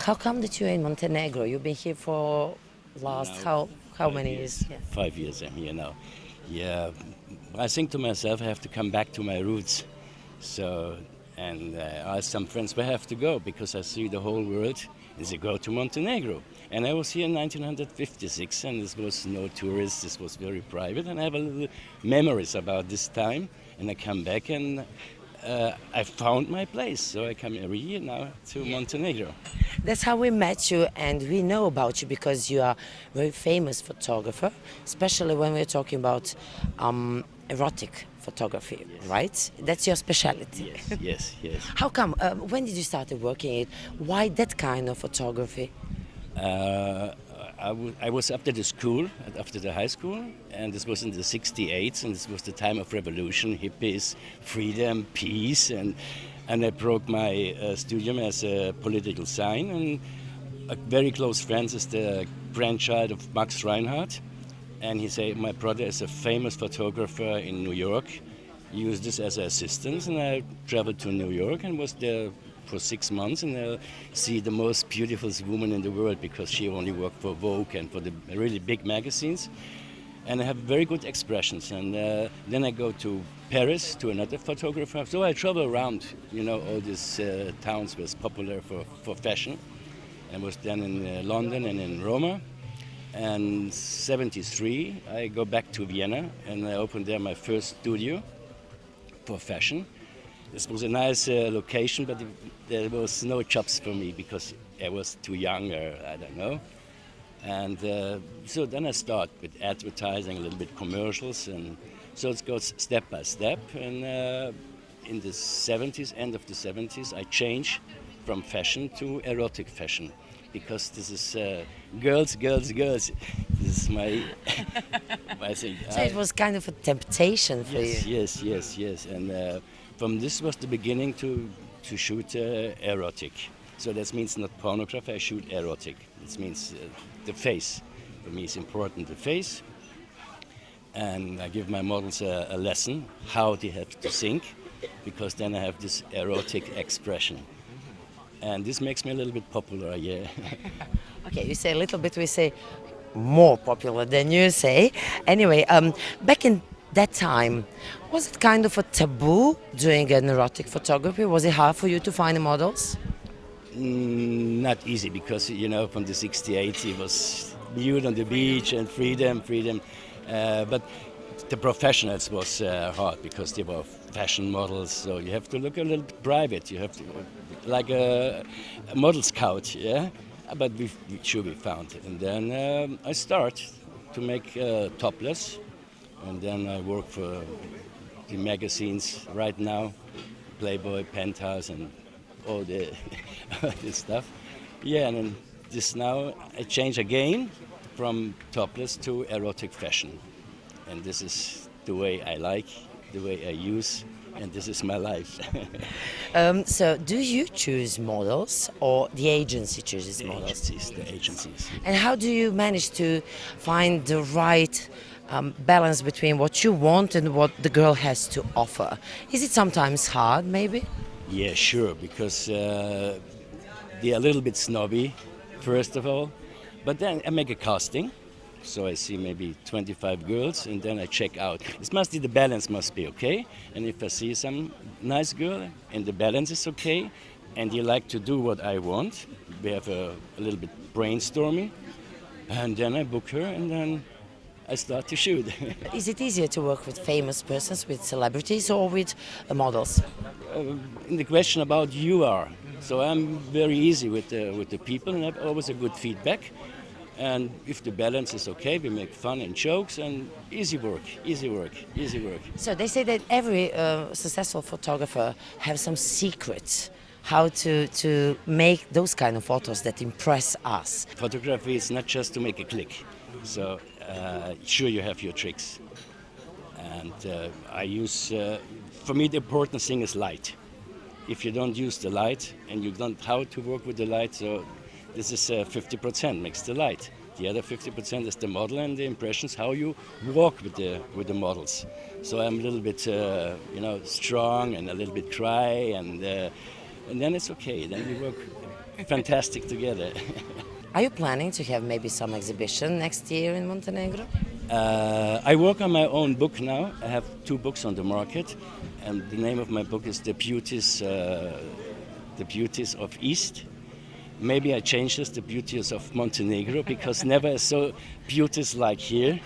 how come that you're in Montenegro? You've been here for last Now, how many years? Yeah. 5 years I'm here now. Yeah, I think to myself I have to come back to my roots. So, and I asked some friends where I have to go because I see the whole world. And they go to Montenegro. And I was here in 1956, and this was no tourists. This was very private, and I have a little memories about this time. And I come back, and I found my place. So I come every year now to Montenegro. That's how we met you, and we know about you because you are a very famous photographer, especially when we're talking about erotic photography, right? That's your specialty. Yes, yes, yes. How come? When did you start working it? Why that kind of photography? Uh, I was after the school, after the high school, and this was in the 68, and this was the time of revolution, hippies, freedom, peace, and I broke my studium as a political sign, and a very close friend is the grandchild of Max Reinhardt, and he said, my brother is a famous photographer in New York, use this as an assistant, and I traveled to New York and was there for 6 months, and I see the most beautiful woman in the world because she only worked for Vogue and for the really big magazines, and I have very good expressions. And then I go to Paris to another photographer. So I travel around, all these towns was popular for fashion, and was then in London and in Roma. And 73, I go back to Vienna, and I opened there my first studio for fashion. This was a nice location, but there was no jobs for me because I was too young, or I don't know. And so then I start with advertising, a little bit commercials, and so it goes step by step. And in the 70s, end of the 70s, I changed from fashion to erotic fashion because this is girls, girls, girls. This is my thing. So it was kind of a temptation for Yes, you. yes, yes, yes. And from this was the beginning to shoot erotic. So that means not pornography, I shoot erotic. This means the face. For me it's important, the face. And I give my models a lesson how they have to think, because then I have this erotic expression. And this makes me a little bit popular, yeah. Okay, you say a little bit, we say more popular than you say. Anyway, back in that time, was it kind of a taboo doing an erotic photography? Was it hard for you to find the models? Not easy because, from the 68 it was nude on the beach and freedom. But the professionals was hard because they were fashion models, so you have to look a little bit private. You have to, like a model scout, yeah? But we found it. And then I start to make topless, and then I work for the magazines right now, Playboy, Penthouse, and all the this stuff. Yeah, and then this now I change again from topless to erotic fashion. And this is the way I like, the way I use, and this is my life. So do you choose models or the agency chooses models? The agencies. And how do you manage to find the right balance between what you want and what the girl has to offer? Is it sometimes hard, maybe? Yeah, sure, because they're a little bit snobby, first of all. But then I make a casting, so I see maybe 25 girls, and then I check out. The balance must be okay. And if I see some nice girl and the balance is okay, and you like to do what I want, we have a little bit brainstorming, and then I book her, and then I start to shoot. Is it easier to work with famous persons, with celebrities, or with models? In the question about you are, so I'm very easy with the people, and I have always a good feedback. And if the balance is okay, we make fun and jokes, and easy work. So they say that every successful photographer has some secrets how to make those kind of photos that impress us. Photography is not just to make a click. So sure, you have your tricks. And I use, for me the important thing is light. If you don't use the light and you don't how to work with the light, so this is 50% makes the light. The other 50% is the model and the impressions, how you walk with the models. So I'm a little bit, strong and a little bit cry, and then it's okay. Then we work fantastic together. Are you planning to have maybe some exhibition next year in Montenegro? I work on my own book now. I have 2 books on the market, and the name of my book is The Beauties of East. Maybe I change this, The Beauties of Montenegro, because never so beauties like here.